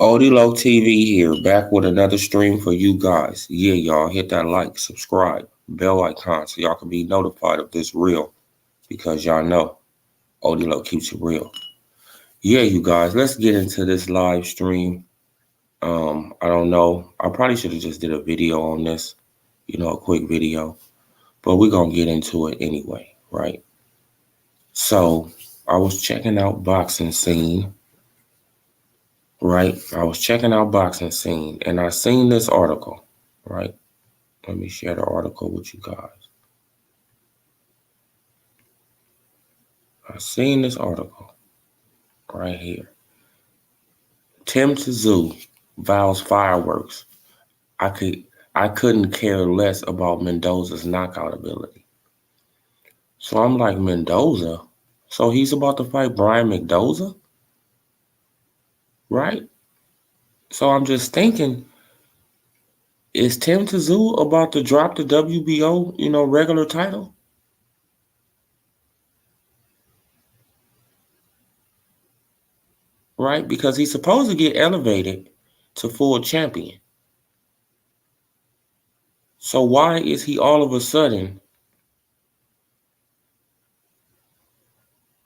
Odilo TV here, back with another stream for you guys. Yeah, y'all, hit that like, subscribe, bell icon so y'all can be notified of this reel because y'all know Odilo keeps it real. Yeah, you guys, let's get into this live stream. I don't know. I probably should have just did a video on this, a quick video, but we're going to get into it anyway, right? So I was checking out Boxing Scene. Right, I was checking out Boxing Scene, and I seen this article, right? Let me share the article with you guys. I seen this article right here. Tszyu vows fireworks. I couldn't care less about Mendoza's knockout ability. So I'm like, Mendoza? So he's about to fight Brian Mendoza? Right? So I'm just thinking, is Tszyu about to drop the WBO, regular title? Right? Because he's supposed to get elevated to full champion. So why is he all of a sudden,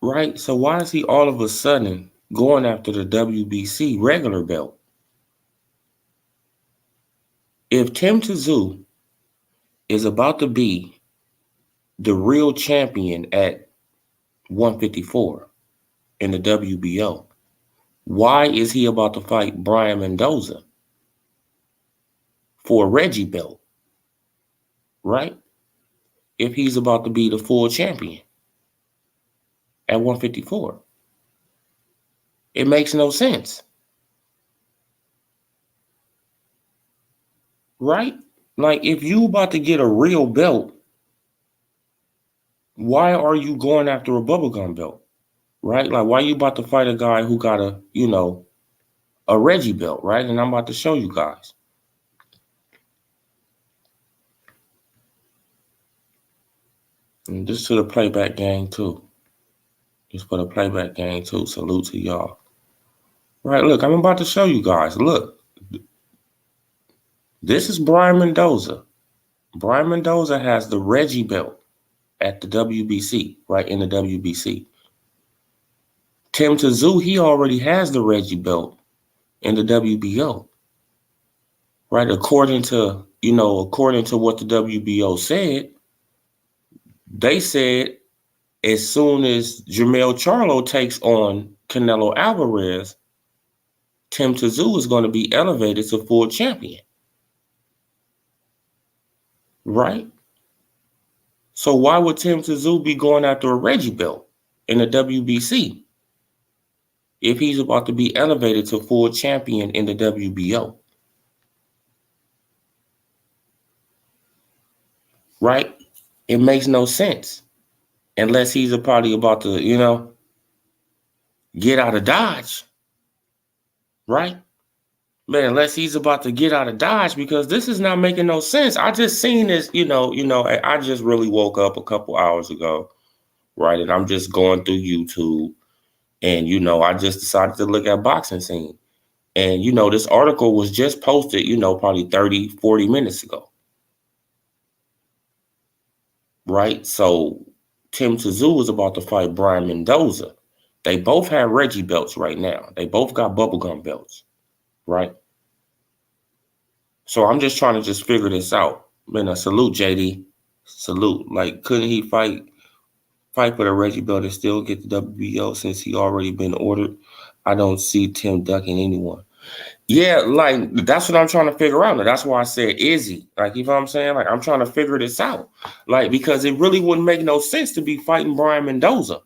right? So why is he all of a sudden going after the WBC regular belt? If Tszyu is about to be the real champion at 154 in the WBO, why is he about to fight Brian Mendoza for a Reggie belt? Right? If he's about to be the full champion at 154. It makes no sense. Right? Like, if you about to get a real belt, why are you going after a bubblegum belt? Right? Like, why you about to fight a guy who got a Reggie belt, right? And I'm about to show you guys. And just to the playback gang, too. Just for the playback gang, too. Salute to y'all. Right, look, I'm about to show you guys. Look. This is Brian Mendoza. Brian Mendoza has the Reggie belt at the WBC, right, in the WBC. Tszyu, he already has the Reggie belt in the WBO. Right, according to what the WBO said, they said as soon as Jermell Charlo takes on Canelo Alvarez, Tszyu is going to be elevated to full champion. Right? So why would Tszyu be going after a Reggie belt in the WBC if he's about to be elevated to full champion in the WBO? Right? It makes no sense. Unless he's probably about to, get out of Dodge. Right? Man, unless he's about to get out of Dodge, because this is not making no sense. I just seen this, I just really woke up a couple hours ago, right? And I'm just going through YouTube, and, I just decided to look at Boxing Scene. And, this article was just posted, probably 30, 40 minutes ago. Right? So Tszyu was about to fight Brian Mendoza. They both have Reggie belts right now. They both got bubblegum belts, right? So I'm just trying to just figure this out. Man, salute JD. Salute. Like, couldn't he fight for the Reggie belt and still get the WBO since he already been ordered? I don't see Tim ducking anyone. Yeah, like, that's what I'm trying to figure out. That's why I said Izzy. Like, you know what I'm saying? Like, I'm trying to figure this out. Like, because it really wouldn't make no sense to be fighting Brian Mendoza.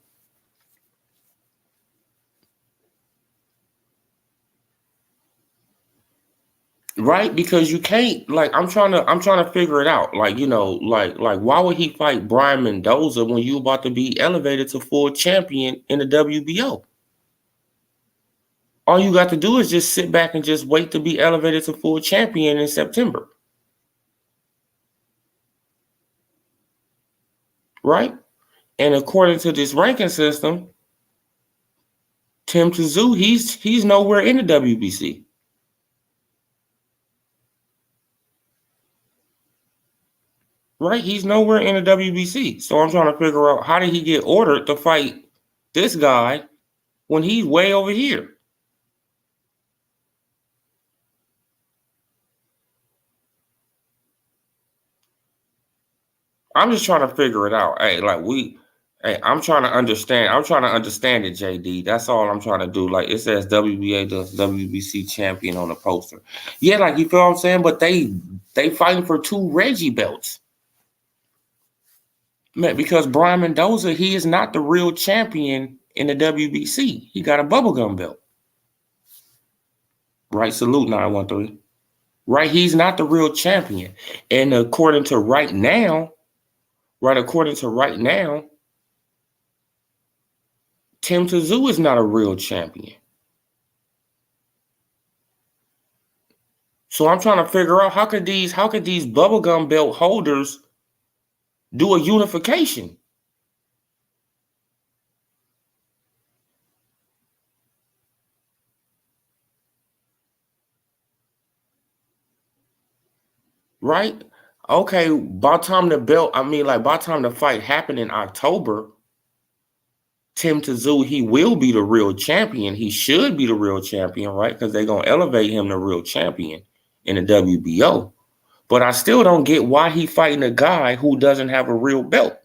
Right? Because you can't, like, I'm trying to figure it out. Like, like why would he fight Brian Mendoza when you about to be elevated to full champion in the WBO? All you got to do is just sit back and just wait to be elevated to full champion in September. Right? And according to this ranking system, Tim Tszyu, he's nowhere in the WBC. Right? He's nowhere in the WBC. So I'm trying to figure out, how did he get ordered to fight this guy when he's way over here? I'm just trying to figure it out. Hey, I'm trying to understand. I'm trying to understand it, JD. That's all I'm trying to do. Like, it says WBA the WBC champion on the poster. Yeah, like, you feel what I'm saying? But they fighting for 2 Reggie belts. Man, because Brian Mendoza, he is not the real champion in the WBC. He got a bubblegum belt. Right? Salute 913. Right? He's not the real champion. And according to right now, Tim Tszyu is not a real champion. So I'm trying to figure out, how could these bubblegum belt holders do a unification? Right? Okay, by the time the fight happened in October, Tim Tszyu, he will be the real champion. He should be the real champion, right? Because they're going to elevate him to real champion in the WBO. But I still don't get why he fighting a guy who doesn't have a real belt.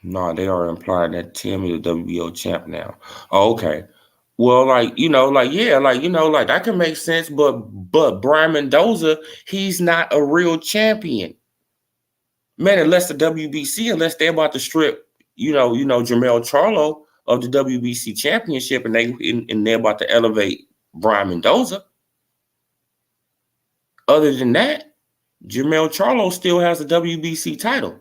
No, they are implying that Tim is the WBO champ now. Oh, okay. Well, that can make sense, but Brian Mendoza, he's not a real champion. Man, unless they're about to strip, Jermell Charlo of the WBC championship, and they're about to elevate Brian Mendoza. Other than that, Jermell Charlo still has a WBC title.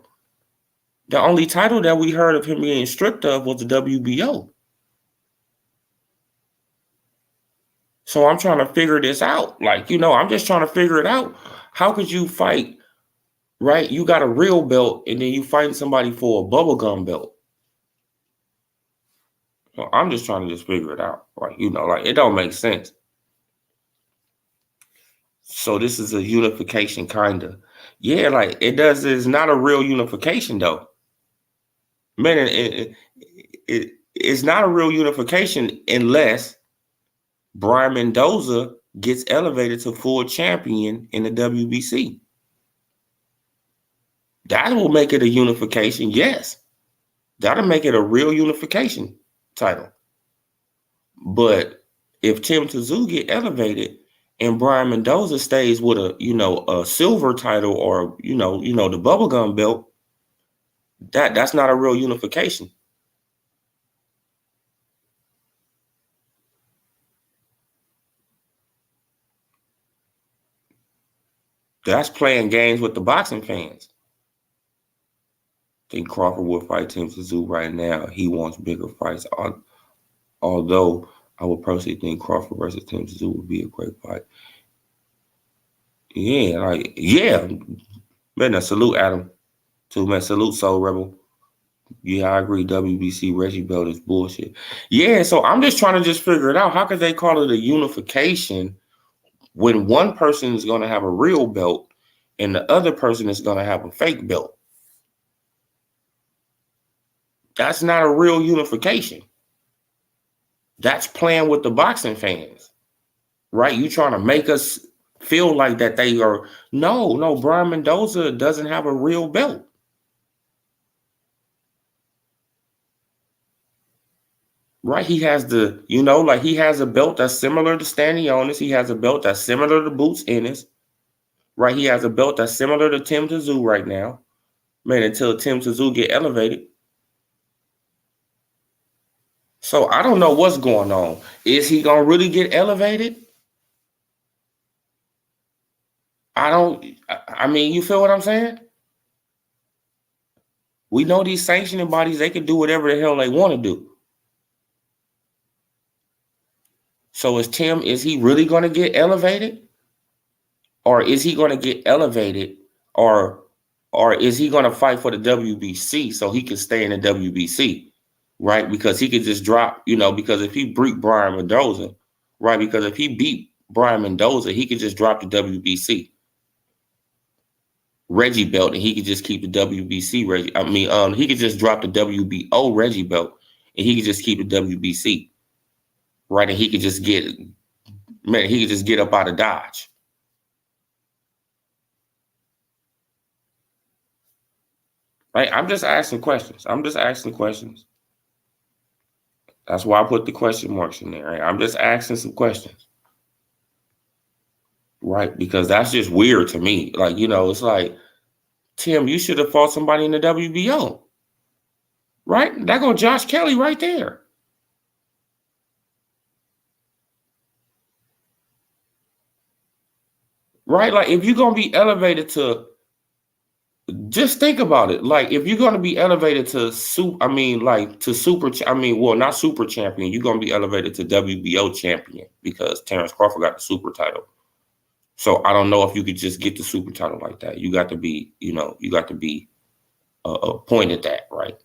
The only title that we heard of him being stripped of was the WBO. So I'm trying to figure this out. I'm just trying to figure it out. How could you fight, right? You got a real belt, and then you fighting somebody for a bubblegum belt. So I'm just trying to figure it out. It don't make sense. So this is a unification, kind of. Yeah, it's not a real unification, though. Man, it's not a real unification unless Brian Mendoza gets elevated to full champion in the WBC. That will make it a unification, yes. That'll make it a real unification title. But if Tim Tszyu get elevated and Brian Mendoza stays with a silver title, or the bubblegum belt, that's not a real unification. That's playing games with the boxing fans. I think Crawford will fight Tim Tszyu right now. He wants bigger fights. Although I would personally think Crawford versus Tim Tszyu would be a great fight. Yeah. Man, salute Adam. Too, man. Salute Soul Rebel. Yeah, I agree. WBC Reggie belt is bullshit. Yeah, so I'm just trying to figure it out. How could they call it a unification when one person is going to have a real belt and the other person is going to have a fake belt? That's not a real unification. That's playing with the boxing fans, right? You trying to make us feel like that they are. No, Brian Mendoza doesn't have a real belt. Right, he has the, like he has a belt that's similar to Stanionis. He has a belt that's similar to Boots Ennis. Right, he has a belt that's similar to Tim Tszyu right now. Man, until Tim Tszyu get elevated. So I don't know what's going on. Is he gonna really get elevated? I mean, you feel what I'm saying? We know these sanctioning bodies, they can do whatever the hell they want to do. So is he really gonna get elevated? Or is he gonna get elevated? Or is he gonna fight for the WBC so he can stay in the WBC? Right? Because he could just drop, because if he beat Brian Mendoza, right? Because if he beat Brian Mendoza, he could just drop the WBC Reggie belt and he could just keep the WBC Reggie. He could just drop the WBO Reggie belt and he could just keep the WBC. Right? And he could just get up out of Dodge. Right? I'm just asking questions. That's why I put the question marks in there. Right? I'm just asking some questions. Right? Because that's just weird to me. Like, it's like, Tim, you should have fought somebody in the WBO. Right? That go Josh Kelly right there. Right? Like, if you're going to be elevated to, just think about it. Like, if you're going to be elevated to not super champion, you're going to be elevated to WBO champion because Terrence Crawford got the super title. So I don't know if you could just get the super title like that. You got to be, appointed that, right?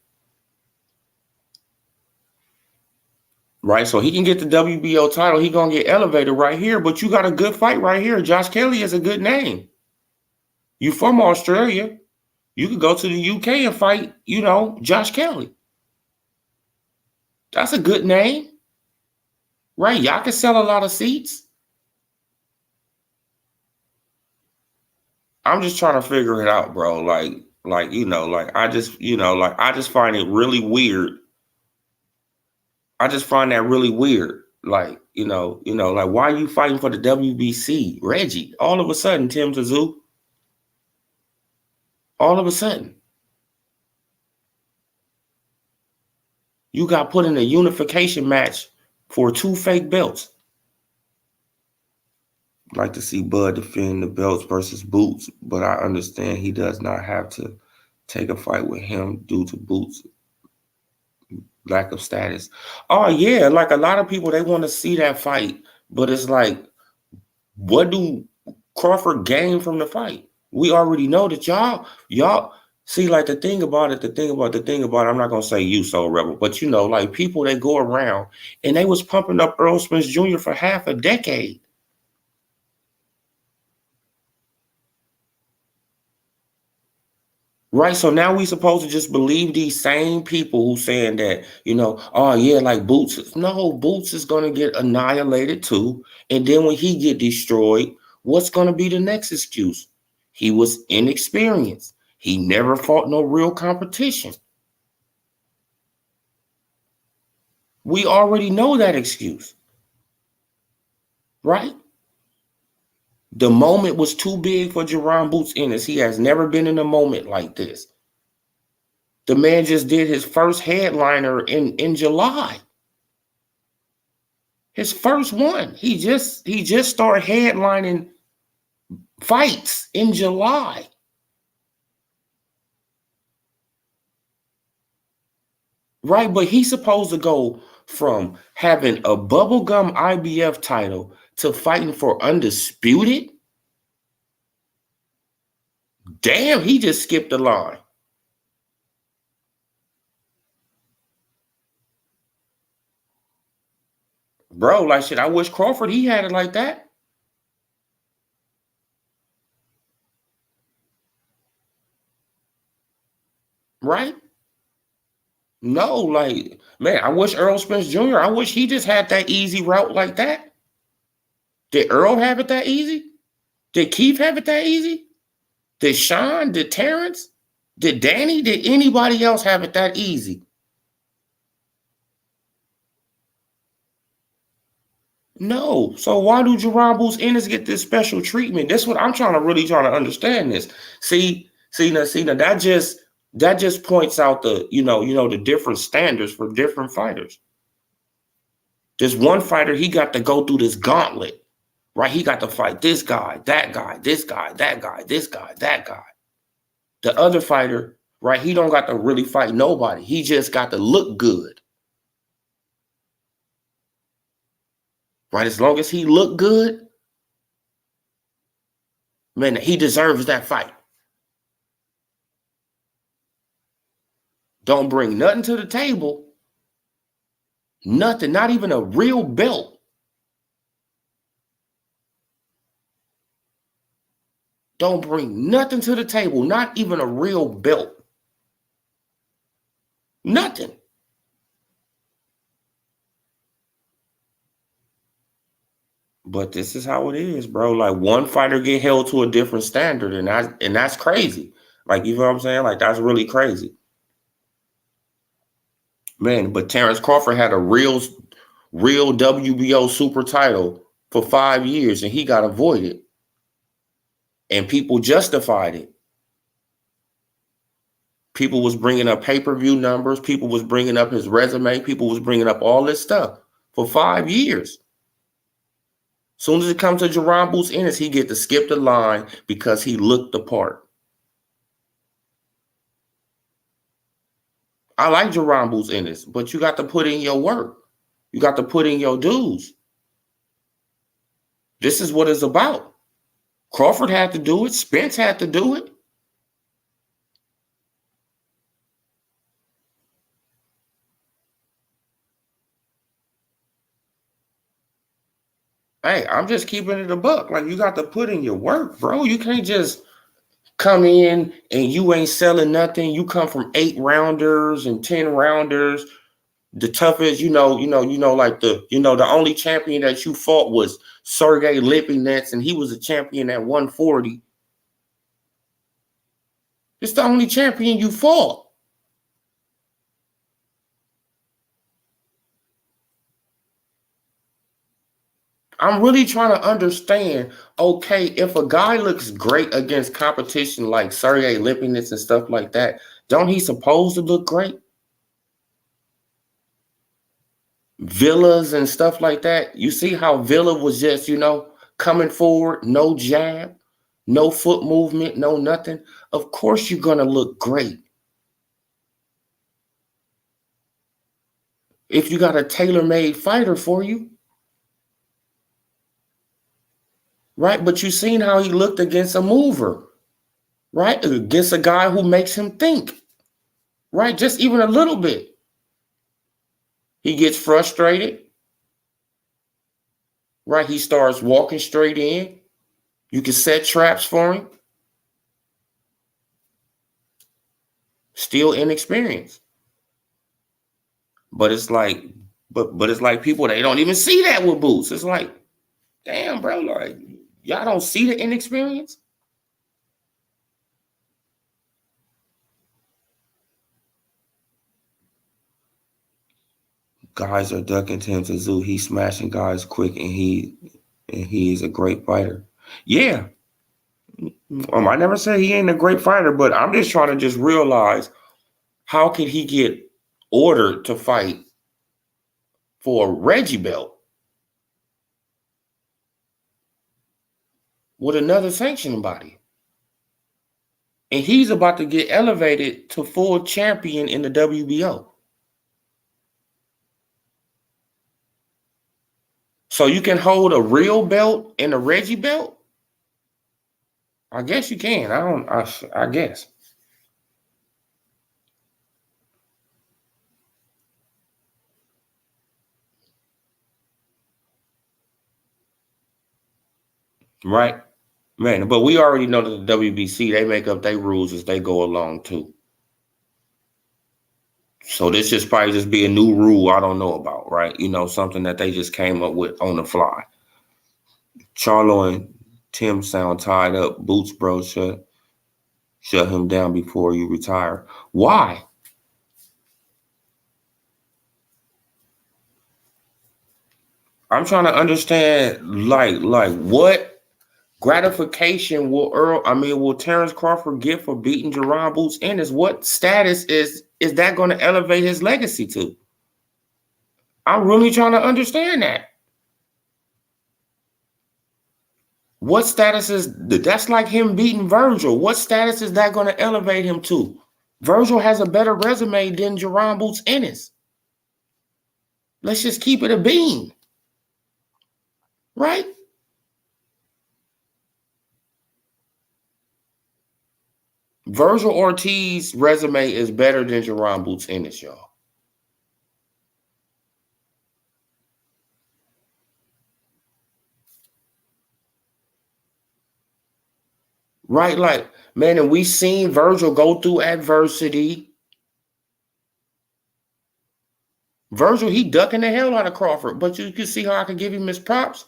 Right, so he can get the WBO title. He gonna get elevated right here, but you got a good fight right here. Josh Kelly is a good name. You from Australia, you could go to the UK and fight, Josh Kelly. That's a good name, right? Y'all can sell a lot of seats. I'm just trying to figure it out, bro. I just find it really weird. I just find that really weird. Like, why are you fighting for the WBC, Reggie? All of a sudden, Tim Tszyu. All of a sudden, you got put in a unification match for 2 fake belts. I'd like to see Bud defend the belts versus Boots, but I understand he does not have to take a fight with him due to Boots' lack of status. Oh yeah, like a lot of people, they want to see that fight, but it's like, what do Crawford gain from the fight? We already know that y'all see, like the thing about it, I'm not gonna say you, Soul Rebel, but like people that go around and they was pumping up Earl Spence Jr. for half a decade. Right, so now we supposed to just believe these same people who saying that, oh yeah, like Boots. No, Boots is gonna get annihilated too. And then when he get destroyed, what's gonna be the next excuse? He was inexperienced. He never fought no real competition. We already know that excuse. Right? The moment was too big for Jaron Boots Ennis. He has never been in a moment like this. The man just did his first headliner in July. His first one. He just started headlining fights in July. Right, but he's supposed to go from having a bubblegum IBF title to fighting for undisputed. Damn, he just skipped the line. Bro, like shit, I wish Crawford, he had it like that. Right? No, like, man, I wish Earl Spence Jr., I wish he just had that easy route like that. Did Earl have it that easy? Did Keith have it that easy? Did Sean? Did Terrence? Did Danny? Did anybody else have it that easy? No. So why do Jaron Ennis get this special treatment? That's what I'm trying to understand this. See now, that just points out the, the different standards for different fighters. This one fighter, he got to go through this gauntlet, right? He got to fight this guy, that guy, this guy, that guy, this guy, that guy. The other fighter, right? He don't got to really fight nobody. He just got to look good. Right? As long as he look good, man, he deserves that fight. Don't bring nothing to the table. Nothing, not even a real belt. Don't bring nothing to the table, not even a real belt. Nothing. But this is how it is, bro. Like, one fighter get held to a different standard, and that's crazy. Like, you know what I'm saying? Like, that's really crazy. Man, but Terrence Crawford had a real WBO super title for 5 years, and he got avoided. And people justified it. People was bringing up pay-per-view numbers. People was bringing up his resume. People was bringing up all this stuff for 5 years. Soon as it comes to Jaron Ennis, he get to skip the line because he looked the part. I like Jaron Ennis, but you got to put in your work. You got to put in your dues. This is what it's about. Crawford had to do it. Spence had to do it. Hey, I'm just keeping it a buck. Like, you got to put in your work, bro. You can't just come in and you ain't selling nothing. You come from 8 rounders and 10 rounders. The toughest, like the only champion that you fought was Sergey Lipinets, and he was a champion at 140. It's the only champion you fought. I'm really trying to understand, okay, if a guy looks great against competition like Sergey Lipinets and stuff like that, don't he supposed to look great? Villas and stuff like that. You see how Villa was just, coming forward, no jab, no foot movement, no nothing. Of course you're going to look great. If you got a tailor-made fighter for you. Right? But you seen how he looked against a mover. Right? Against a guy who makes him think. Right? Just even a little bit. He gets frustrated. Right? He starts walking straight in. You can set traps for him. Still inexperienced. But it's like, but it's like people, they don't even see that with Boots. It's like, damn, bro, like, y'all don't see the inexperience? Guys are ducking Tszyu. He's smashing guys quick, and he is a great fighter. Yeah. I never said he ain't a great fighter, but I'm just trying to just realize, how could he get ordered to fight for a Reggie belt with another sanctioning body? And he's about to get elevated to full champion in the WBO. So you can hold a real belt and a Reggie belt? I guess you can. I guess. Right? Man, but we already know that the WBC, they make up their rules as they go along too. So this just probably just be a new rule I don't know about, right? You know, something that they just came up with on the fly. Charlo and Tim sound tied up. Boots, bro, shut him down before you retire. Why? I'm trying to understand, like what gratification will Terrence Crawford get for beating Jaron Boots Ennis? What status is that going to elevate his legacy to? I'm really trying to understand that. What status is that's like him beating Virgil? What status is that going to elevate him to? Virgil has a better resume than Jaron Boots Ennis. Let's just keep it a bean, right? Virgil Ortiz's resume is better than Jaron Boots Ennis, y'all. Right, like, man, and we seen Virgil go through adversity. Virgil, he ducking the hell out of Crawford, but you can see how I can give him his props.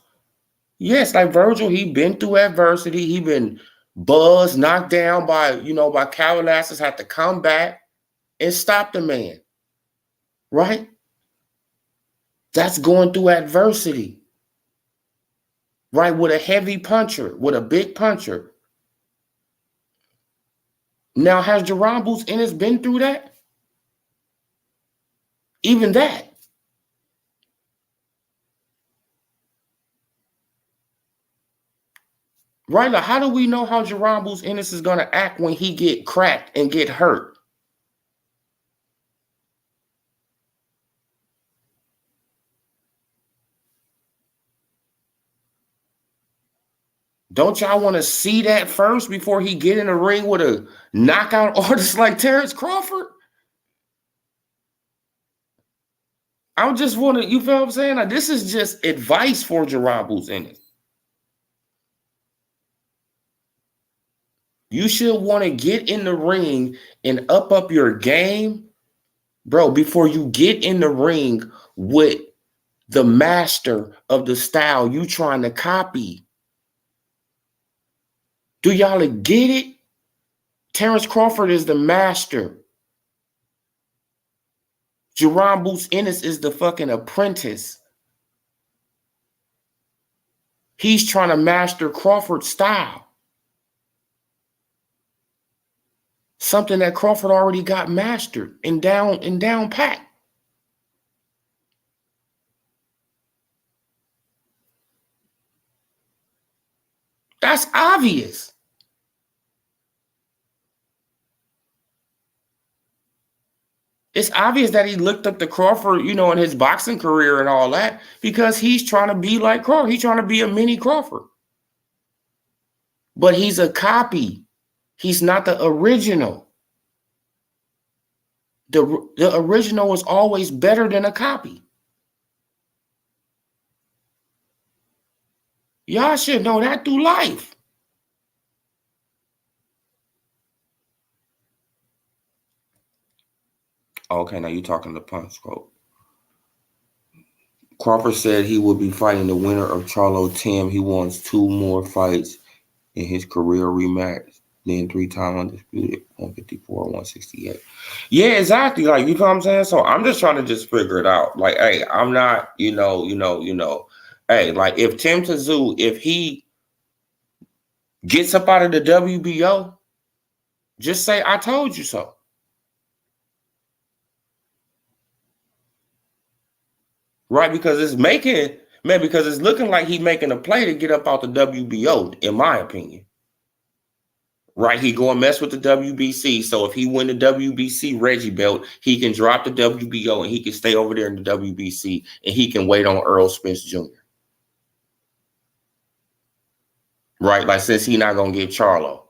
Yes, like Virgil, he been through adversity. He been buzzed, knocked down by Calabasas, had to come back and stop the man. Right? That's going through adversity. Right? With a heavy puncher, with a big puncher. Now, has Jaron Boots Ennis been through that? Even that. Right? Like, how do we know how Jaron Boots Ennis is going to act when he get cracked and get hurt? Don't y'all want to see that first before he get in the ring with a knockout artist like Terrence Crawford? I just want to, you feel what I'm saying? Like, this is just advice for Jaron Boots Ennis. You should want to get in the ring and up your game, bro, before you get in the ring with the master of the style you trying to copy. Do y'all get it? Terrence Crawford is the master. Jaron Boots Ennis is the fucking apprentice. He's trying to master Crawford's style. Something that Crawford already got mastered and down pat. That's obvious. It's obvious that he looked up to Crawford, in his boxing career and all that, because he's trying to be like Crawford. He's trying to be a mini Crawford. But he's a copy. He's not the original. The original is always better than a copy. Y'all should know that through life. Okay, now you're talking to Punch Quote. Crawford said he will be fighting the winner of Charlo Tim. He wants 2 more fights in his career rematch. Then 3-time undisputed 154, 168. Yeah, exactly. Like, you know what I'm saying? So I'm just trying to just figure it out. Like, hey, I'm not, hey, like if Tim Tszyu, if he gets up out of the WBO, just say, I told you so. Right? Because it's looking like he's making a play to get up out the WBO, in my opinion. Right, he going to mess with the WBC. So if he win the WBC Reggie belt, he can drop the WBO and he can stay over there in the WBC and he can wait on Earl Spence Jr. Right, like since he's not going to get Charlo.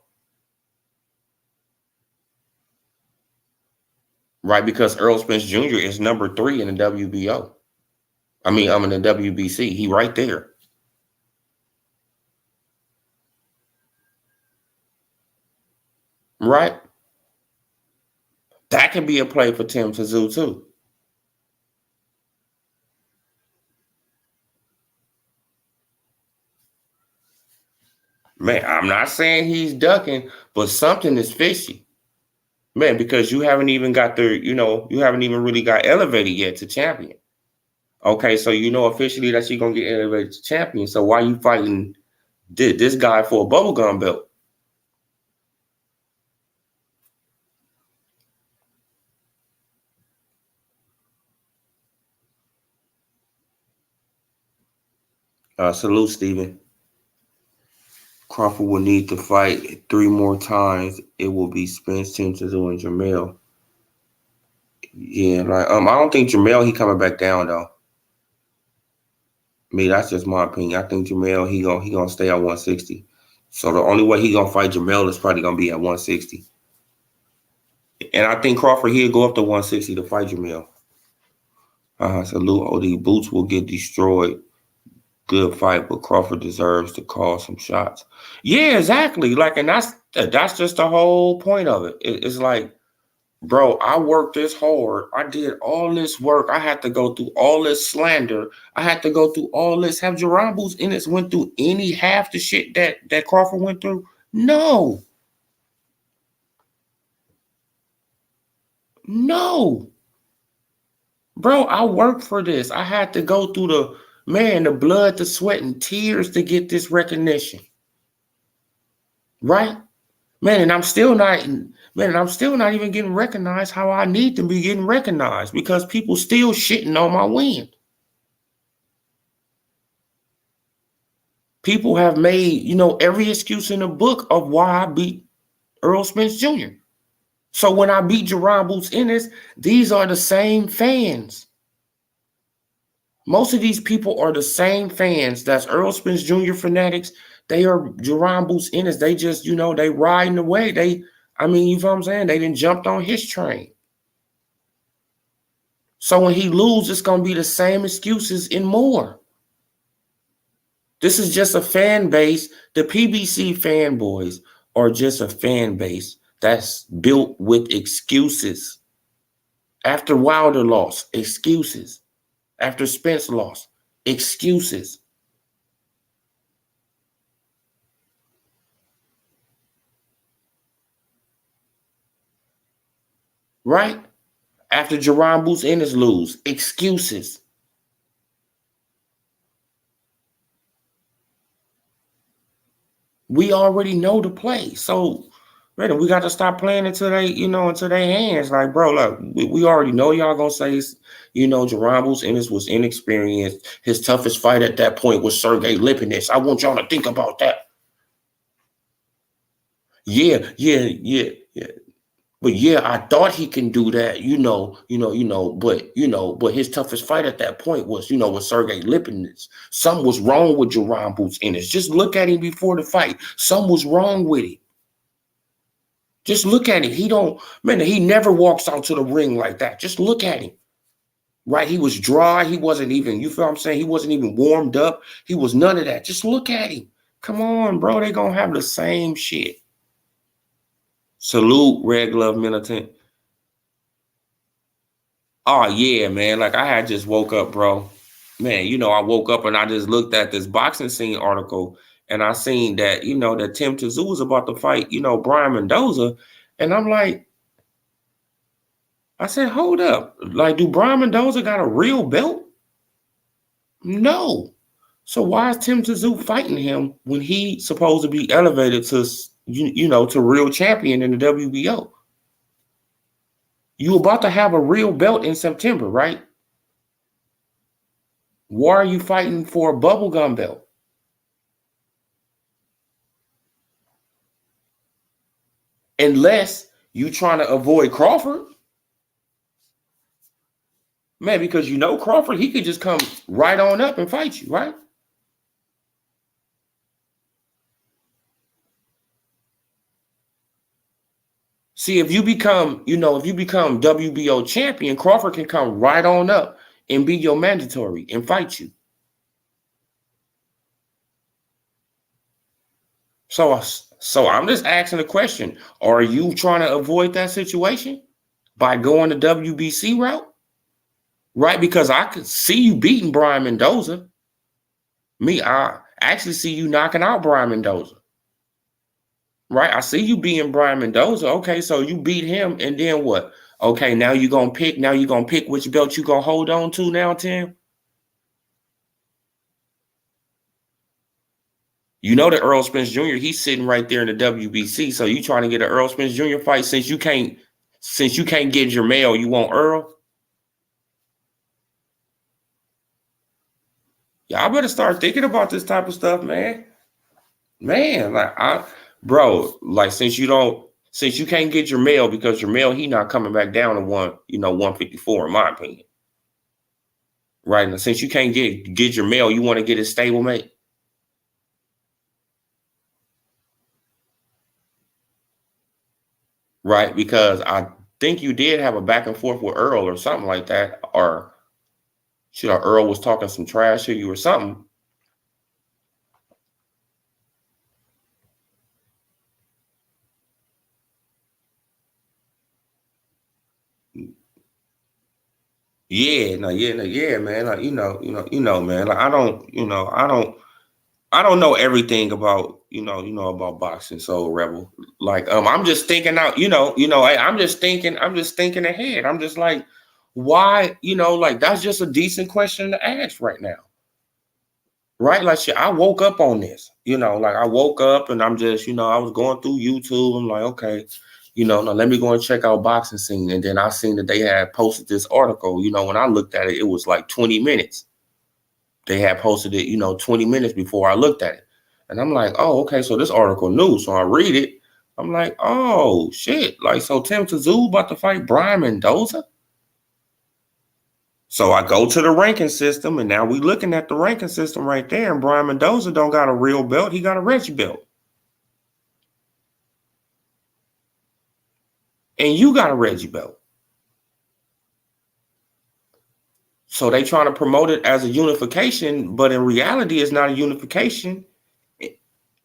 Right, because Earl Spence Jr. is number 3 in the WBO. I'm in the WBC. He right there. Right. That can be a play for Tim Tszyu too. Man, I'm not saying he's ducking, but something is fishy. Man, because you haven't even got you haven't even really got elevated yet to champion. Okay, so you know officially that you're gonna get elevated to champion. So why you fighting this guy for a bubblegum belt? Salute, Steven. Crawford will need to fight 3 more times. It will be Spence, Tim Tszyu, and Jamel. Yeah, like I don't think Jamel he coming back down though. I mean, that's just my opinion. I think Jamel he gonna stay at 160. So the only way he gonna fight Jamel is probably gonna be at 160. And I think Crawford he'll go up to 160 to fight Jamel. Salute OD. Boots will get destroyed. Good fight, but Crawford deserves to call some shots. Yeah, exactly. Like, and that's just the whole point of it. It's like, bro, I worked this hard. I did all this work. I had to go through all this slander. I had to go through all this. Have Jaron Ennis went through any half the shit that Crawford went through? No. No. Bro, I worked for this. I had to go through the blood, the sweat, and tears to get this recognition. Right? Man, and I'm still not even getting recognized how I need to be getting recognized because people still shitting on my win. People have made, every excuse in the book of why I beat Earl Spence Jr. So when I beat Jaron Ennis, these are the same fans. Most of these people are the same fans. That's Earl Spence Jr. fanatics. They are Jaron Ennis. They just, they riding away. You know what I'm saying? They done jumped on his train. So when he loses, it's going to be the same excuses and more. This is just a fan base. The PBC fanboys are just a fan base that's built with excuses. After Wilder lost, excuses. After Spence lost, excuses. Right? After Jaron Ennis lose, excuses. We already know the play. So, man, we got to stop playing into their hands. Like, bro, look, we already know y'all gonna say, Jaron Ennis was inexperienced. His toughest fight at that point was Sergey Lipinets. I want y'all to think about that. Yeah. But yeah, I thought he can do that, but his toughest fight at that point was, with Sergey Lipinets. Something was wrong with Jaron Ennis. Just look at him before the fight. Something was wrong with him. Just look at him. He never walks out to the ring like that. Just look at him. Right? He was dry. He wasn't even, you feel what I'm saying? He wasn't even warmed up. He was none of that. Just look at him. Come on, bro. They're going to have the same shit. Salute, Red Glove Militant. Oh, yeah, man. Like, I had just woke up, bro. Man, I woke up and I just looked at this boxing scene article and I seen that, that Tim Tszyu was about to fight, Brian Mendoza. And I'm like, I said, hold up. Like, do Brian Mendoza got a real belt? No. So why is Tim Tszyu fighting him when he's supposed to be elevated to, to real champion in the WBO? You about to have a real belt in September, right? Why are you fighting for a bubblegum belt? Unless you trying to avoid Crawford. Man, because Crawford, he could just come right on up and fight you, right? See, if you become WBO champion, Crawford can come right on up and be your mandatory and fight you. So I'm just asking the question, are you trying to avoid that situation? by going the WBC route, right? Because I could see you beating Brian Mendoza. I actually see you knocking out Brian Mendoza. Right? I see you beating Brian Mendoza. Okay, so you beat him, and then what? Okay, now you're gonna pick which belt you gonna hold on to now, Tim. You know that Earl Spence Jr., he's sitting right there in the WBC. So you trying to get an Earl Spence Jr. fight since you can't get Jermell, you want Earl? Y'all better start thinking about this type of stuff, man. Man, since you can't get Jermell because Jermell, he not coming back down to 154, in my opinion. Right. Now, since you can't get Jermell, you want to get his stablemate. Right, because I think you did have a back and forth with Earl or something like that, or Earl was talking some trash to you or something. Yeah, man. Like, man. Like, I don't know everything about, about boxing. So Rebel, like, I'm just thinking out, I'm just thinking ahead. I'm just like, why, like, that's just a decent question to ask right now. Right? Like, shit, I woke up on this, like I woke up and I'm just, I was going through YouTube. I'm like, okay, now let me go and check out Boxing Scene. And then I seen that they had posted this article, when I looked at it, it was like 20 minutes. They had posted it, 20 minutes before I looked at it. And I'm like, oh, okay, so this article new. So I read it. I'm like, oh, shit. Like, so Tim Tszyu about to fight Brian Mendoza? So I go to the ranking system, and now we looking at the ranking system right there, and Brian Mendoza don't got a real belt. He got a Reggie belt. And you got a Reggie belt. So they trying to promote it as a unification, but in reality, it's not a unification.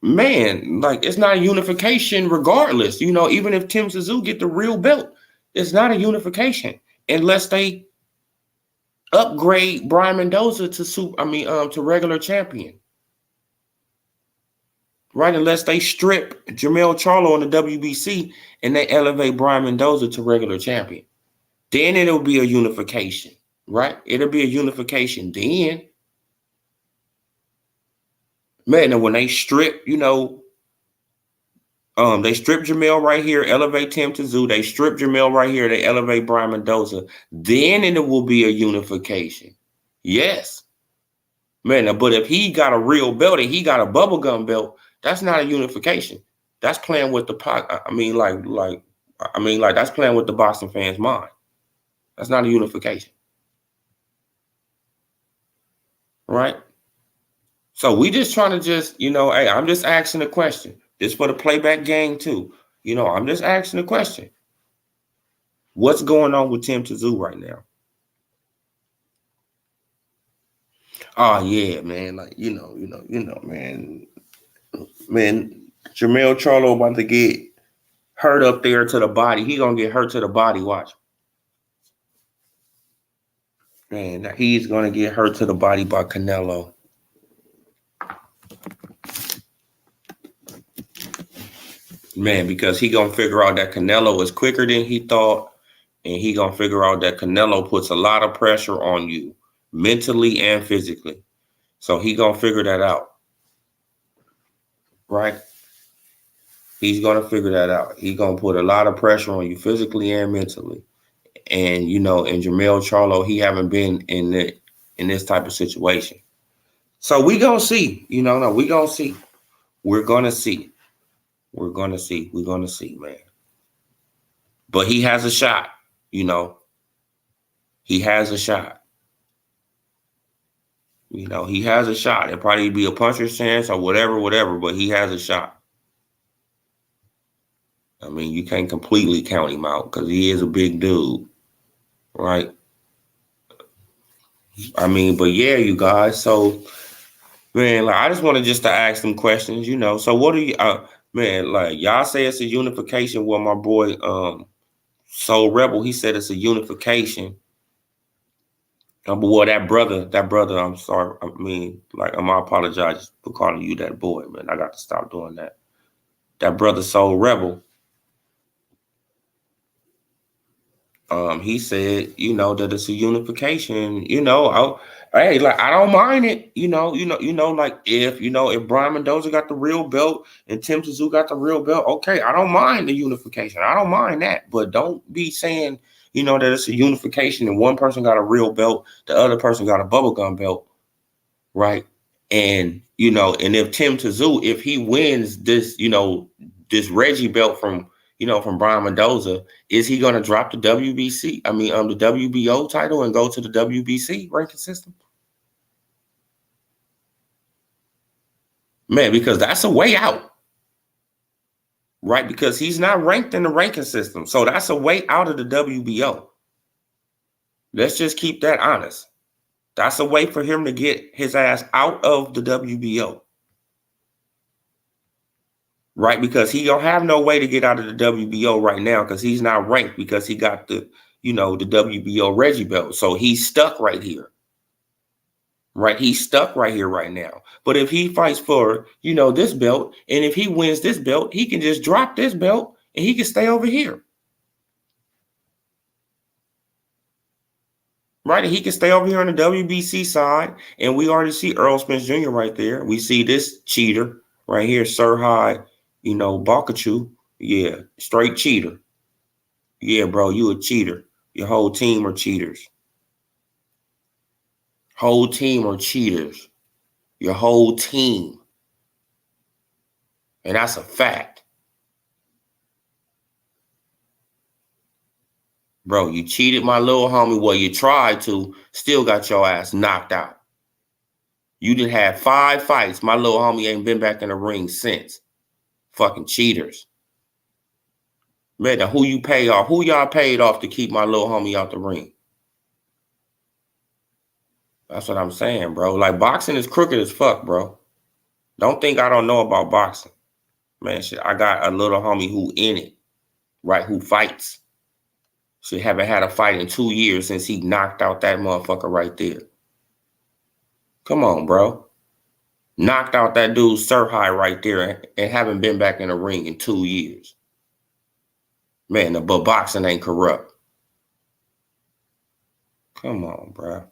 Man, like, it's not a unification regardless. Even if Tim Tszyu get the real belt, it's not a unification unless they upgrade Brian Mendoza to regular champion. Right? Unless they strip Jermell Charlo on the WBC and they elevate Brian Mendoza to regular champion. Then it'll be a unification. Right? It'll be a unification. Then, man, and when they strip, they strip Jermell right here, elevate Tim Tszyu. They strip Jermell right here, they elevate Brian Mendoza. Then it will be a unification. Yes. Man, but if he got a real belt and he got a bubblegum belt, that's not a unification. That's playing with the pot. That's playing with the boxing fans' mind. That's not a unification. Right? So we just trying to hey, I'm just asking a question. This for the playback game too. I'm just asking a question. What's going on with Tim Tszyu right now? Oh yeah, man. Like, man. Man, Jermell Charlo about to get hurt up there to the body. He gonna get hurt to the body. Watch. Man, he's gonna get hurt to the body by Canelo. Man, because he gonna figure out that Canelo is quicker than he thought, and he gonna figure out that Canelo puts a lot of pressure on you, mentally and physically. So he gonna figure that out. Right? He's gonna figure that out. He gonna put a lot of pressure on you physically and mentally. And and Jermell Charlo, he haven't been in this type of situation. So we gonna see. We gonna see. We're gonna see. We're gonna see. We're gonna see, man. But he has a shot. He has a shot. He has a shot. It'll probably be a puncher's chance or whatever, but he has a shot. I mean, you can't completely count him out because he is a big dude, right? I mean, but yeah, you guys. So, man, like, I just wanted to ask some questions, So what do you, man, like, y'all say it's a unification with my boy, So Rebel, he said it's a unification. But well, that brother, I'm sorry. I mean, like, I apologize for calling you that boy, man. I got to stop doing that. That brother Soul Rebel, he said, that it's a unification. Hey, like, I don't mind it. Like, if Brian Mendoza got the real belt and Tim Tszyu got the real belt, okay, I don't mind the unification. I don't mind that. But don't be saying, that it's a unification and one person got a real belt, the other person got a bubblegum belt, right? And, and if Tim Tszyu, if he wins this, this Reggie belt from Brian Mendoza, is he going to drop the WBC? I mean, the WBO title and go to the WBC ranking system? Man, because that's a way out, right? Because he's not ranked in the ranking system. So that's a way out of the WBO. Let's just keep that honest. That's a way for him to get his ass out of the WBO. Right, because he don't have no way to get out of the WBO right now because he's not ranked because he got the, the WBO Reggie belt. So he's stuck right here. Right, he's stuck right here right now. But if he fights for, this belt, and if he wins this belt, he can just drop this belt and he can stay over here. Right, and he can stay over here on the WBC side. And we already see Earl Spence Jr. right there. We see this cheater right here, Serhii, Bakachu. Yeah, straight cheater. Yeah, bro, you a cheater. Your whole team are cheaters. Whole team are cheaters. Your whole team. And that's a fact. Bro, you cheated my little homie. Well, you tried to. Still got your ass knocked out. You done had 5 fights. My little homie ain't been back in the ring since. Fucking cheaters. Man, who you pay off? Who y'all paid off to keep my little homie out the ring? That's what I'm saying, bro. Like, boxing is crooked as fuck, bro. Don't think I don't know about boxing. Man, shit, I got a little homie who in it, right, who fights. She haven't had a fight in 2 years since he knocked out that motherfucker right there. Come on, bro. Knocked out that dude Serhii right there and haven't been back in the ring in 2 years. Man, but boxing ain't corrupt. Come on, bro.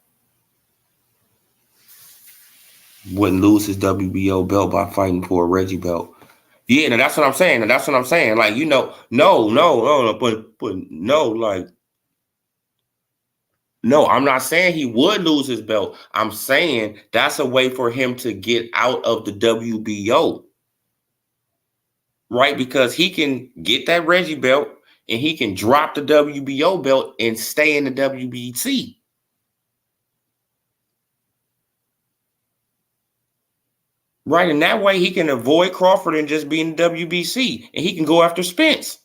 Wouldn't lose his WBO belt by fighting for a Reggie belt. Yeah, now that's what I'm saying. Like, no, I'm not saying he would lose his belt. I'm saying that's a way for him to get out of the WBO. Right? Because he can get that Reggie belt and he can drop the WBO belt and stay in the WBC. Right, and that way he can avoid Crawford and just be in the WBC, and he can go after Spence.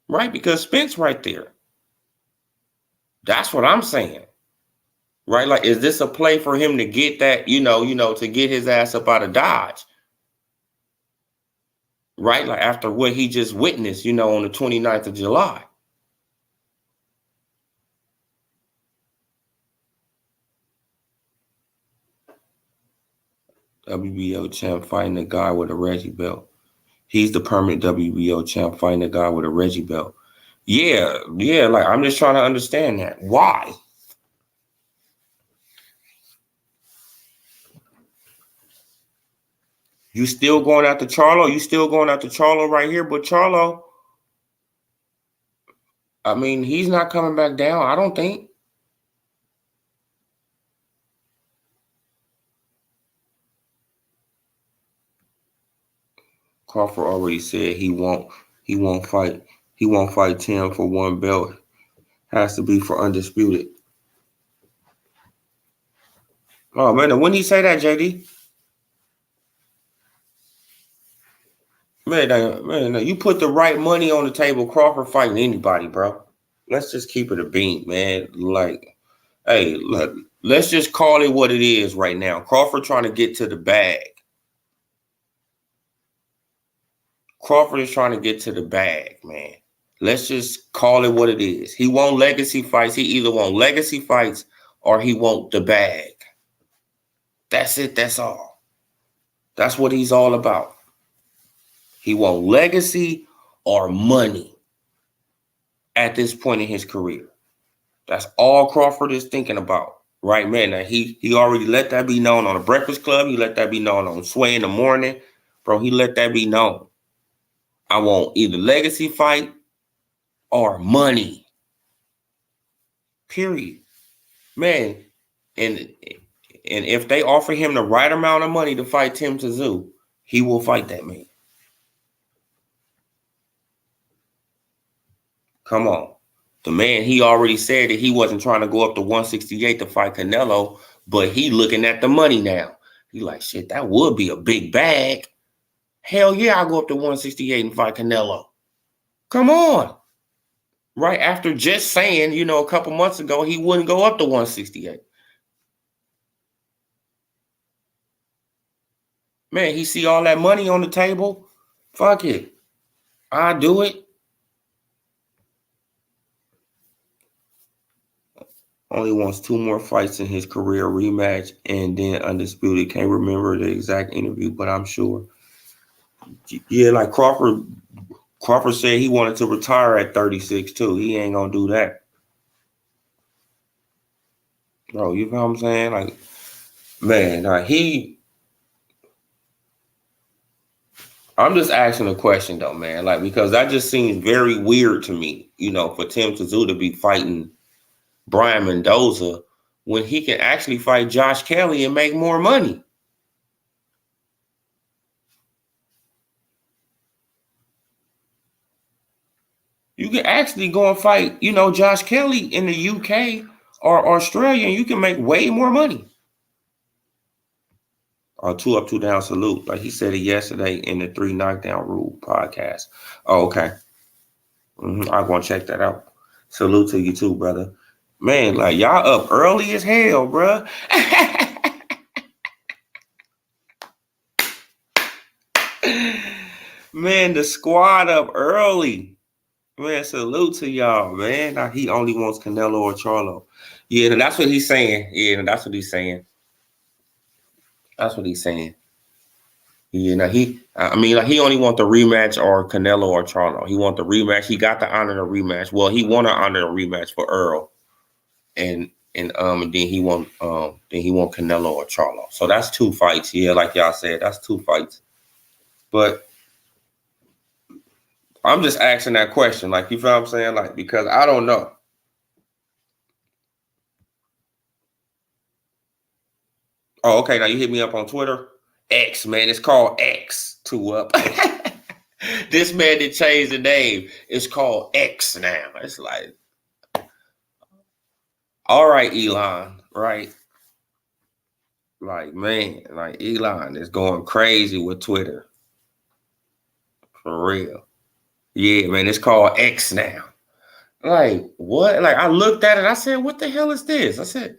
Right, because Spence right there. That's what I'm saying. Right, like, is this a play for him to get that, to get his ass up out of Dodge? Right, like after what he just witnessed, on the 29th of July. WBO champ fighting a guy with a Reggie belt. He's the permanent WBO champ fighting a guy with a Reggie belt. Yeah, like, I'm just trying to understand that. Why? You still going after Charlo? You still going after Charlo right here? But Charlo, I mean, he's not coming back down, I don't think. Crawford already said he won't fight Tim for one belt. Has to be for undisputed. Oh man, when he say that, JD? Man, you put the right money on the table, Crawford fighting anybody, bro. Let's just keep it a beat, man. Like, hey, look, let's just call it what it is right now. Crawford trying to get to the bag. Crawford is trying to get to the bag, man. Let's just call it what it is. He won't legacy fights. He either won't legacy fights or he won't the bag. That's it. That's all. That's what he's all about. He won't legacy or money at this point in his career. That's all Crawford is thinking about. Right, man. Now, he already let that be known on the Breakfast Club. He let that be known on Sway in the Morning. Bro, he let that be known. I want either legacy fight or money. Period. Man, and if they offer him the right amount of money to fight Tim Tszyu, he will fight that man. Come on. The man, he already said that he wasn't trying to go up to 168 to fight Canelo, but he looking at the money now. He like, shit, that would be a big bag. Hell yeah, I'll go up to 168 and fight Canelo. Come on. Right after just saying, a couple months ago, he wouldn't go up to 168. Man, he see all that money on the table. Fuck it. I'll do it. Only wants 2 more fights in his career, rematch, and then undisputed. Can't remember the exact interview, but I'm sure. Yeah, like Crawford said he wanted to retire at 36 too. He ain't gonna do that. Bro, you know what I'm saying? Like, man, I'm just asking a question though, man. Like, because that just seems very weird to me, for Tim Tszyu to be fighting Brian Mendoza when he can actually fight Josh Kelly and make more money. You can actually go and fight, Josh Kelly in the UK or Australia, and you can make way more money. 2 up, 2 down, salute. Like he said it yesterday in the 3 Knockdown Rule podcast. Oh, okay. I'm going to check that out. Salute to you too, brother. Man, like y'all up early as hell, bro. Man, the squad up early. Man, salute to y'all, man. Now, he only wants Canelo or Charlo. Yeah, that's what he's saying. Yeah, that's what he's saying. That's what he's saying. Yeah, he only want the rematch or Canelo or Charlo. He want the rematch. He got to honor the rematch. Well, he want to honor the rematch for Earl, and then he want Canelo or Charlo. So that's 2 fights. Yeah, like y'all said, that's 2 fights. But I'm just asking that question, like, you feel what I'm saying? Like, because I don't know. Oh, okay. Now you hit me up on Twitter. X, man. It's called X. 2 up. This man that changed the name. It's called X now. It's like, all right, Elon, right? Like, man, like Elon is going crazy with Twitter. For real. Yeah, man, it's called X now. Like, what? Like, I looked at it. I said, what the hell is this? I said,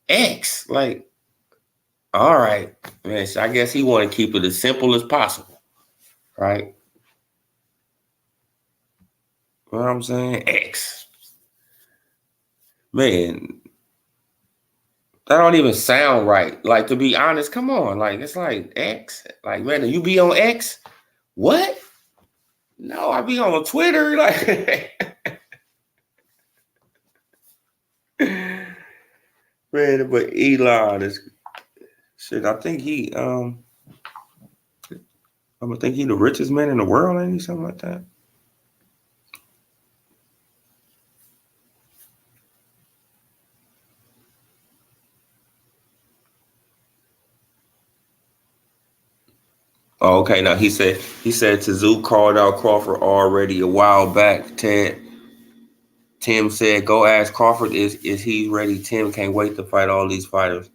X. Like, all right, man. So I guess he want to keep it as simple as possible, right? You know what I'm saying? X. Man, that don't even sound right. Like, to be honest, come on. Like, it's like X. Like, man, you be on X? What? No, I be on Twitter. Like, man, but Elon is shit. I think he the richest man in the world, ain't he? Something like that. Oh, okay. Now he said Tszyu called out Crawford already a while back. Tim said, "Go ask Crawford is he ready? Tim can't wait to fight all these fighters."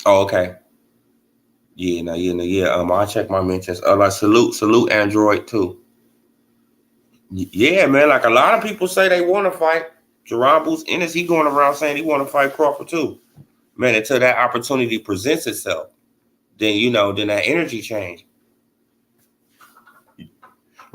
Oh, okay. Yeah. I'll check my mentions. Like salute Android too. Yeah, man. Like a lot of people say they want to fight Jaron Ennis. He going around saying he want to fight Crawford too. Man, until that opportunity presents itself, then that energy change.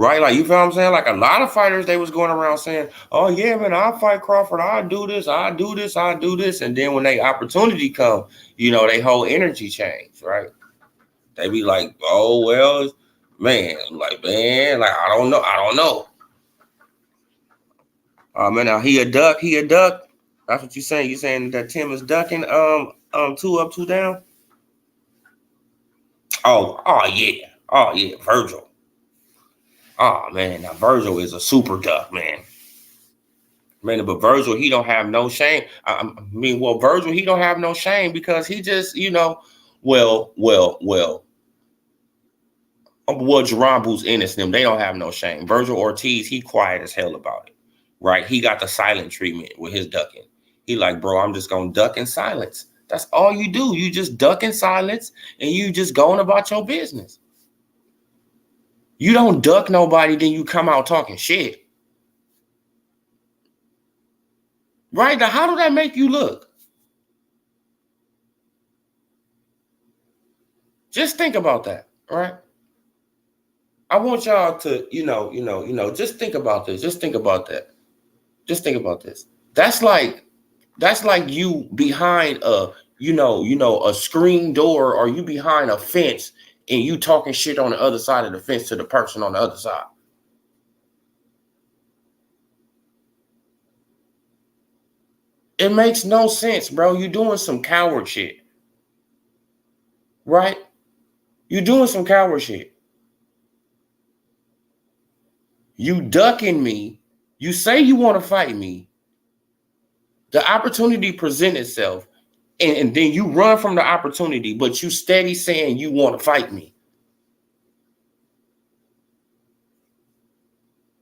Right? Like, you feel what I'm saying? Like, a lot of fighters, they was going around saying, oh, yeah, man, I'll fight Crawford. I'll do this. I'll do this. I'll do this. And then when they opportunity come, they whole energy change, right? They be like, oh, well, man, I don't know. I don't know. Man, now he a duck. He a duck. That's what you saying. You saying that Tim is ducking 2 up, 2 down? Oh, yeah. Oh, yeah, Virgil. Oh, man, now Virgil is a super duck, man. Man, but Virgil, he don't have no shame. Virgil, he don't have no shame because he just, Jaron Ennis and them, they don't have no shame. Virgil Ortiz, he quiet as hell about it, right? He got the silent treatment with his ducking. He like, bro, I'm just gonna duck in silence. That's all you do. You just duck in silence and you just going about your business. You don't duck nobody, then you come out talking shit. Right? Now, how do that make you look? Just think about that, right? I want y'all to, just think about this. Just think about that. Just think about this. That's like you behind a screen door, or you behind a fence and you talking shit on the other side of the fence to the person on the other side. It makes no sense, bro. You doing some coward shit. Right? You doing some coward shit. You ducking me. You say you want to fight me. The opportunity present itself, and then you run from the opportunity, but you steady saying you want to fight me.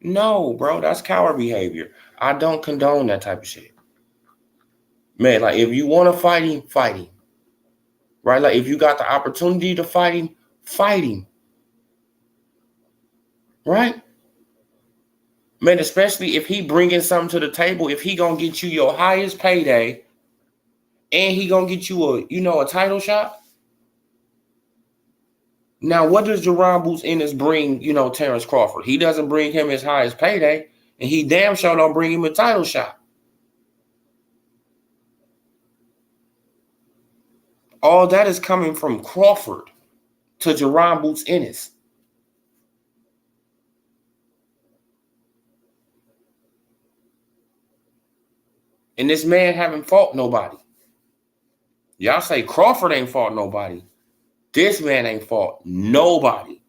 No, bro, that's coward behavior. I don't condone that type of shit. Man, like, if you want to fight him, fight him. Right? Like, if you got the opportunity to fight him, fight him. Right? Man, especially if he bringing something to the table, if he gonna get you your highest payday, and he gonna get you a title shot. Now, what does Jaron Ennis bring, Terrence Crawford? He doesn't bring him his highest payday, and he damn sure don't bring him a title shot. All that is coming from Crawford to Jaron Ennis. And this man haven't fought nobody. Y'all say Crawford ain't fought nobody. This man ain't fought nobody.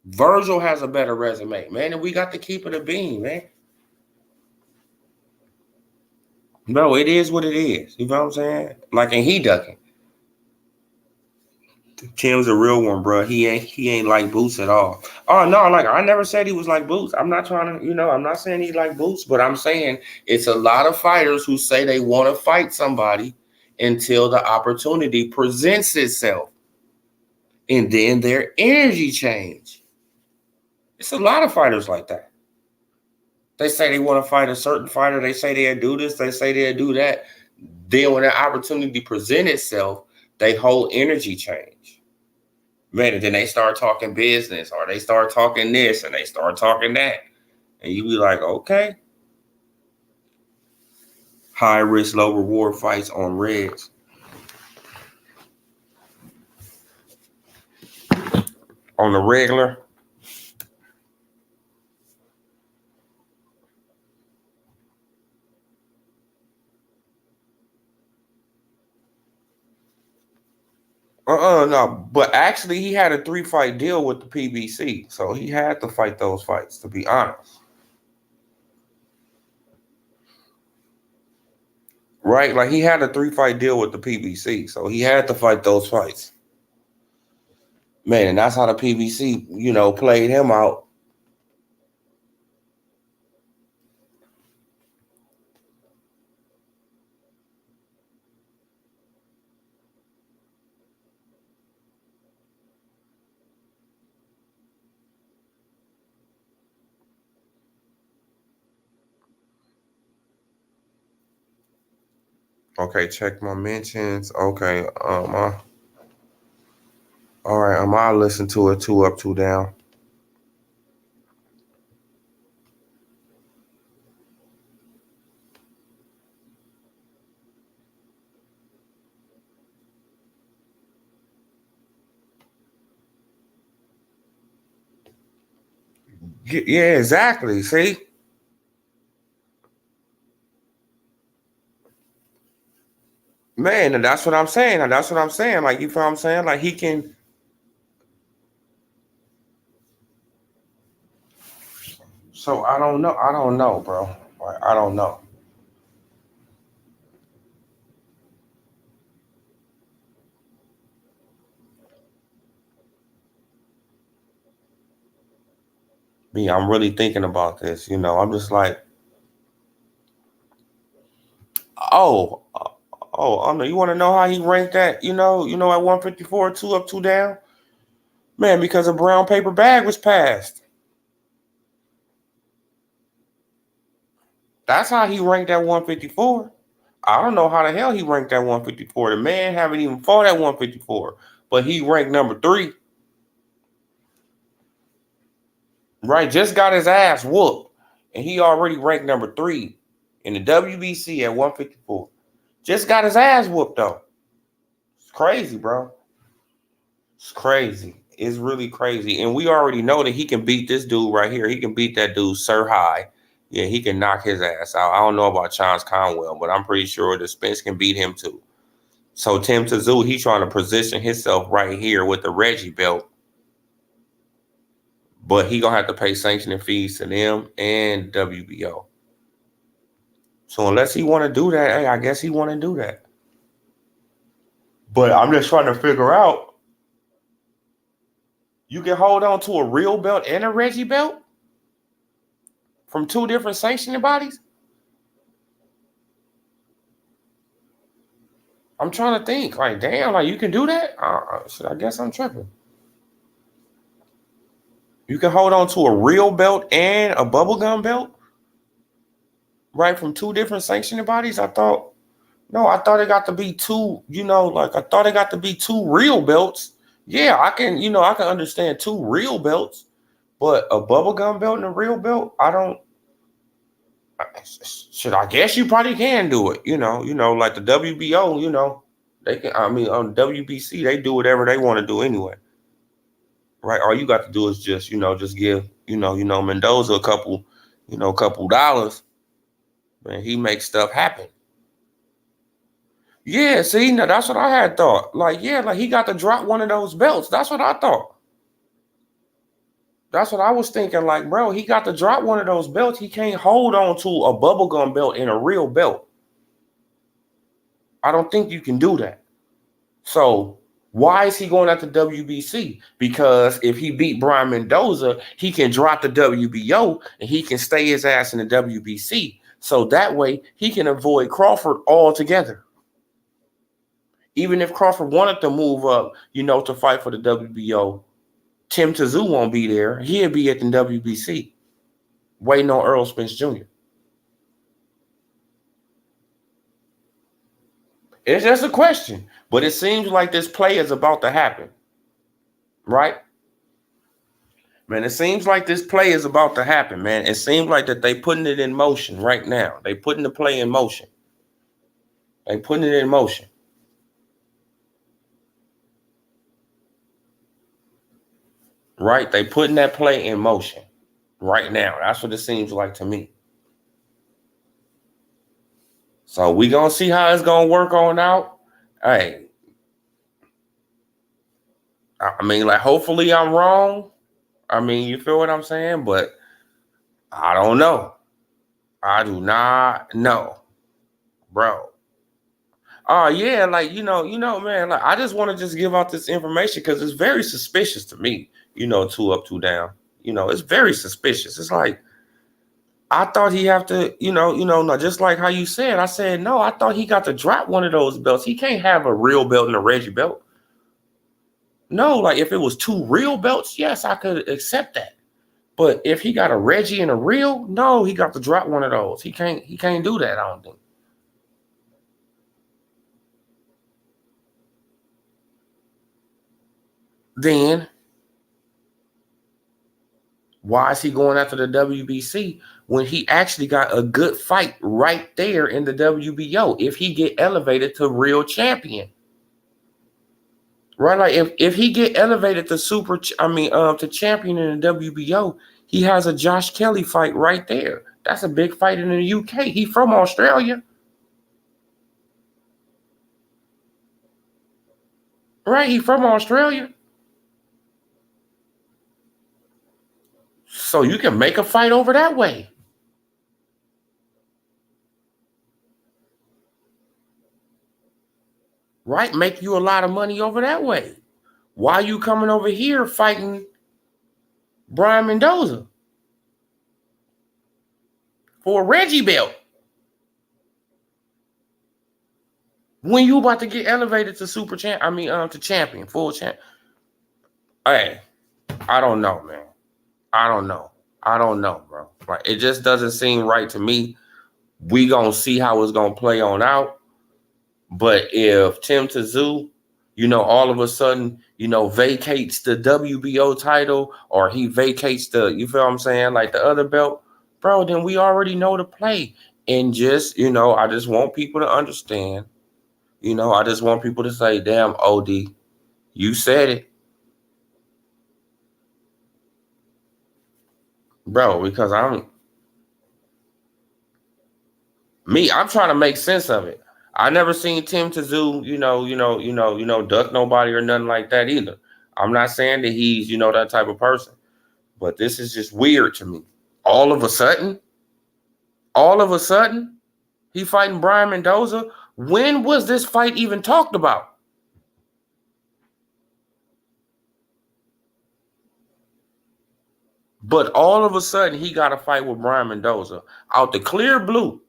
Virgil has a better resume, man, and we got to keep it a beam, man. Bro, it is what it is. You know what I'm saying? Like, and he ducking. Tim's a real one, bro. He ain't like Boots at all. Oh no, like, I never said he was like Boots. I'm not trying to, I'm not saying he's like Boots, but I'm saying it's a lot of fighters who say they want to fight somebody until the opportunity presents itself, and then their energy change. It's a lot of fighters like that. They say they want to fight a certain fighter. They say they'll do this. They say they'll do that. Then when the opportunity presents itself, they whole energy change. Man, and then they start talking business, or they start talking this, and they start talking that. And you be like, okay. High risk, low reward fights on Reds. On the regular. No. But actually, he had a 3-fight deal with the PBC. So he had to fight those fights, to be honest. Right? Like, he had a 3-fight deal with the PBC. So he had to fight those fights. Man, and that's how the PBC, played him out. Okay, check my mentions. Okay, all right, I'll listen to it 2 up, 2 down. Yeah, exactly. See? Man, and that's what I'm saying. And that's what I'm saying. Like, you feel what I'm saying? Like, he can. So, I don't know. I don't know, bro. Like, I don't know. Me, I'm really thinking about this. I'm just like, oh, you want to know how he ranked that? At 154, two up, two down? Man, because a brown paper bag was passed. That's how he ranked at 154. I don't know how the hell he ranked at 154. The man haven't even fought at 154, but he ranked number 3. Right, just got his ass whooped, and he already ranked number 3 in the WBC at 154. Just got his ass whooped though. It's crazy, bro. It's crazy. It's really crazy, and we already know that he can beat this dude right here. He can beat that dude Sir High. Yeah, he can knock his ass out. I don't know about Chance Conwell, but I'm pretty sure the Spence can beat him too. So Tim Tszyu, he's trying to position himself right here with the Reggie belt, but he gonna have to pay sanctioning fees to them and WBO. So unless he want to do that, hey, I guess he want to do that. But I'm just trying to figure out, you can hold on to a real belt and a Reggie belt from 2 different sanctioning bodies? I'm trying to think. Like, damn, like you can do that? I guess I'm tripping. You can hold on to a real belt and a bubblegum belt, right, from 2 different sanctioning bodies? I thought it got to be 2, like I thought it got to be 2 real belts. Yeah, I can understand 2 real belts, but a bubblegum belt and a real belt, I don't. I guess you probably can do it. Like the WBO, they can. I mean, on WBC, they do whatever they want to do anyway, right? All you got to do is just give, Mendoza a couple dollars, and he makes stuff happen. Yeah, see, now that's what I had thought. Like, yeah, like he got to drop one of those belts. That's what I thought. That's what I was thinking. Like, bro, he got to drop one of those belts. He can't hold on to a bubblegum belt and a real belt. I don't think you can do that. So why is he going after WBC? Because if he beat Brian Mendoza, he can drop the WBO and he can stay his ass in the WBC. So that way he can avoid Crawford altogether. Even if Crawford wanted to move up, to fight for the WBO, Tim Tszyu won't be there. He'll be at the WBC, waiting on Earl Spence Jr. It's just a question, but it seems like this play is about to happen, right? Man, it seems like this play is about to happen, man. It seems like that they putting it in motion right now. They putting the play in motion. They putting it in motion. Right? They putting that play in motion right now. That's what it seems like to me. So we gonna see how it's gonna work on out. Hey, I mean, like, hopefully I'm wrong. I mean, you feel what I'm saying? But I don't know. I do not know, bro. Oh yeah, like man. Like, I just want to just give out this information because it's very suspicious to me. 2 up, 2 down. It's very suspicious. It's like, I thought he have to, no, just like how you said. I said no. I thought he got to drop one of those belts. He can't have a real belt and a Reggie belt. No, like if it was 2 real belts, yes, I could accept that. But if he got a Reggie and a real, no, he got to drop one of those. He can't do that, I don't think. Then why is he going after the WBC when he actually got a good fight right there in the WBO if he get elevated to real champion? Right? Like if he get elevated to to champion in the WBO, He has a Josh Kelly fight right there. That's a big fight in the UK. He from Australia. Right, he from Australia. So you can make a fight over that way. Right, make you a lot of money over that way. Why are you coming over here fighting Brian Mendoza for a Reggie belt when you about to get elevated to super champ? To champion, full champ. Hey, I don't know, man. I don't know, bro. Like, it just doesn't seem right to me. We gonna see how it's gonna play on out. But if Tim Tszyu, all of a sudden, vacates the WBO title, or he vacates you feel what I'm saying, like the other belt, bro, then we already know the play. And just, I just want people to understand, I just want people to say, damn, OD, you said it. Bro, because I'm trying to make sense of it. I never seen Tim Tszyu, duck nobody or nothing like that either. I'm not saying that he's, that type of person, but this is just weird to me. All of a sudden, he fighting Brian Mendoza. When was this fight even talked about? But all of a sudden, he got a fight with Brian Mendoza out the clear blue.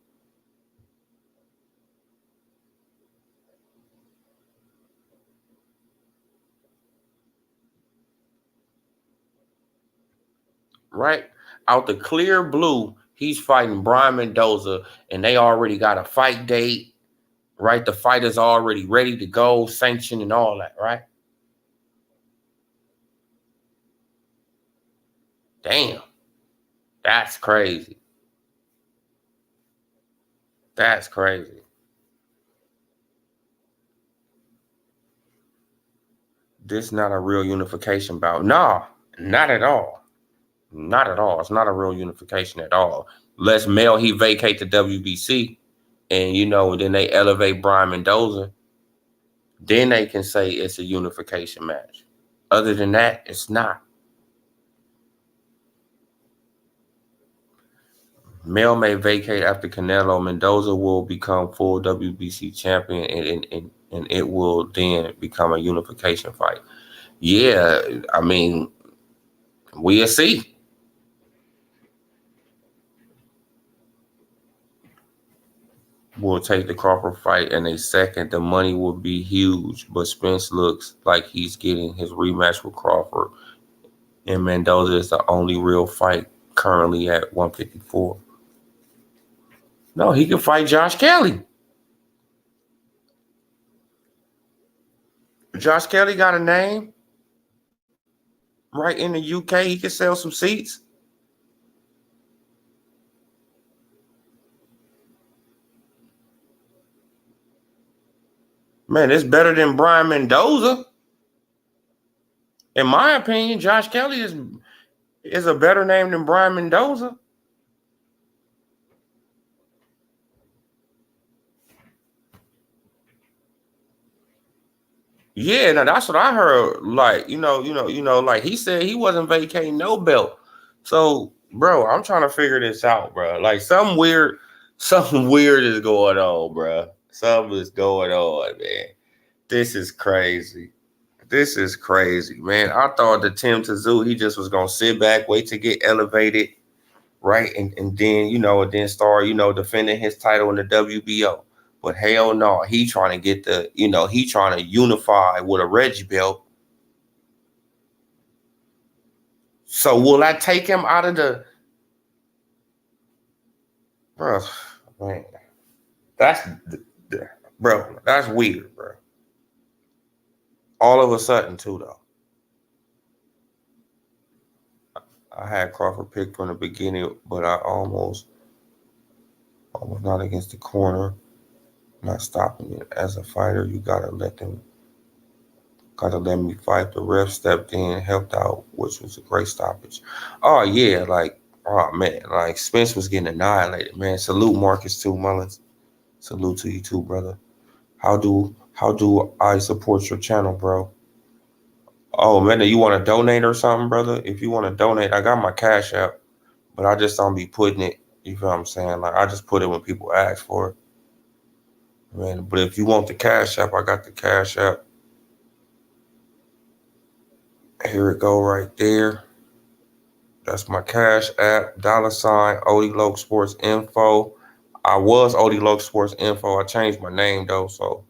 Right? Out the clear blue, he's fighting Brian Mendoza, and they already got a fight date, right? The fight is already ready to go, sanctioned and all that, right? Damn. That's crazy. That's crazy. This not a real unification bout. No, not at all. Not at all. It's not a real unification at all. Let's he vacate the WBC, and then they elevate Brian Mendoza. Then they can say it's a unification match. Other than that, it's not. Mel may vacate after Canelo. Mendoza will become full WBC champion, and it will then become a unification fight. Yeah, we'll see. Will take the Crawford fight in a second. The money will be huge, but Spence looks like he's getting his rematch with Crawford, and Mendoza is the only real fight currently at 154. No, he can fight Josh Kelly. Josh Kelly got a name right in the UK. He can sell some seats. Man, it's better than Brian Mendoza. In my opinion, Josh Kelly is a better name than Brian Mendoza. Yeah, now that's what I heard. Like, like he said he wasn't vacating no belt. So, bro, I'm trying to figure this out, bro. Like something weird is going on, bro. Something is going on, man. This is crazy. This is crazy, man. I thought that Tim Tszyu, he just was gonna sit back, wait to get elevated, right? And then, and then start, defending his title in the WBO. But hell no, he trying to get he trying to unify with a Reggie belt. So will I take him out of the bro? Man, that's weird, bro. All of a sudden, too, though. I had Crawford picked from the beginning, but I almost not against the corner. Not stopping it. As a fighter, you gotta let them Gotta let me fight. The ref stepped in, helped out, which was a great stoppage. Oh yeah, like oh man, like Spence was getting annihilated, man. Salute Marcus too, Mullins. Salute to you too, brother. How do I support your channel, bro? Oh man, you want to donate or something, brother? If you want to donate, I got my Cash App, but I just don't be putting it. You feel what I'm saying? Like I just put it when people ask for it, man. But if you want the Cash App, I got the Cash App. Here it go right there. That's my Cash App, $ Odie Loke Sports Info. I was Odie Loke Sports Info. I changed my name though, so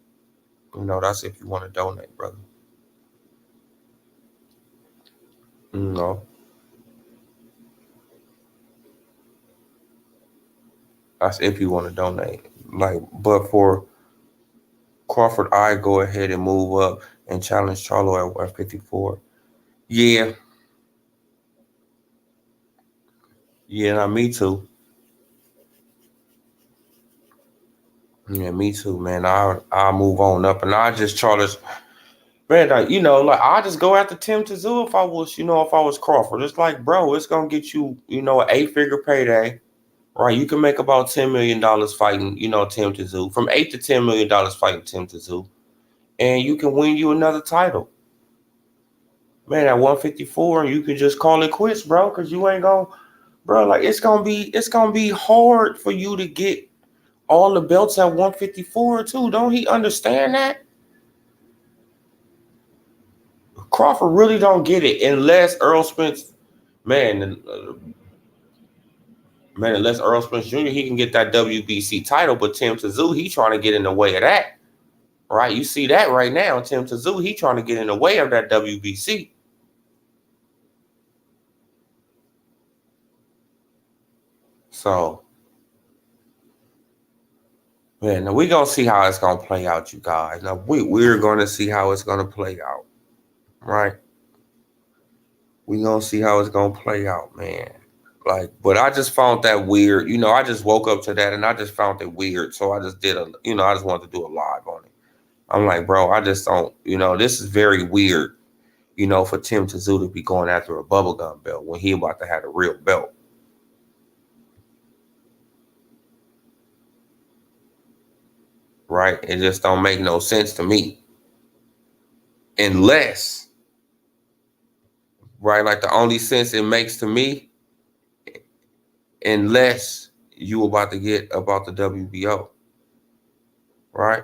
that's if you want to donate, brother. No, that's if you want to donate. Like, but for Crawford, I go ahead and move up and challenge Charlo at 154. Yeah, yeah, nah, me too. Yeah, me too, man. I'll move on up, and I just challenge. Man, like, like I just go after Tim Tszyu if I was Crawford. It's like, bro, it's gonna get you, an 8-figure payday, right? You can make about $10 million fighting, Tim Tszyu, from $8 to $10 million fighting Tim Tszyu, and you can win you another title. Man, at 154, you can just call it quits, bro, because you ain't gonna, bro. Like it's gonna be hard for you to get all the belts at 154 too. Don't he understand that? Crawford really don't get it unless Earl Spence, man, unless Earl Spence Jr. he can get that WBC title, but Tim Tszyu he trying to get in the way of that, right? You see that right now, Tim Tszyu he trying to get in the way of that WBC. So, man, now we gonna see how it's gonna play out, you guys. Now we're gonna see how it's gonna play out, right? We gonna see how it's gonna play out, man. Like, but I just found that weird. I just woke up to that and I just found it weird. So I just did I just wanted to do a live on it. I'm like, bro, I just don't, this is very weird, for Tim Tszyu to be going after a bubblegum belt when he about to have a real belt. Right? It just don't make no sense to me. Unless, right, like the only sense it makes to me, unless you about to get about the WBO. Right?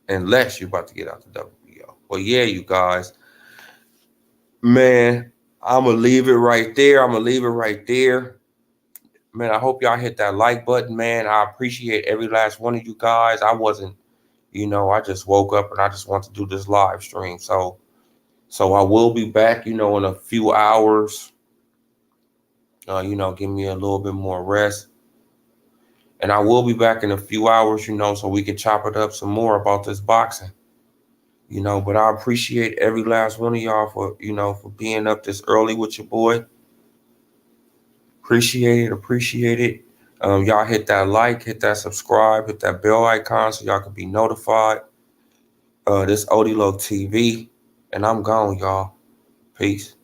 Unless you about to get out the WBO. Well, yeah, you guys. Man, I'm going to leave it right there. Man, I hope y'all hit that like button, man. I appreciate every last one of you guys. I wasn't, I just woke up and I just want to do this live stream. So I will be back, in a few hours. Give me a little bit more rest. And I will be back in a few hours, so we can chop it up some more about this boxing. But I appreciate every last one of y'all for being up this early with your boy. Appreciate it. Y'all hit that like, hit that subscribe, hit that bell icon so y'all can be notified. This Odie Loke TV, and I'm gone, y'all. Peace.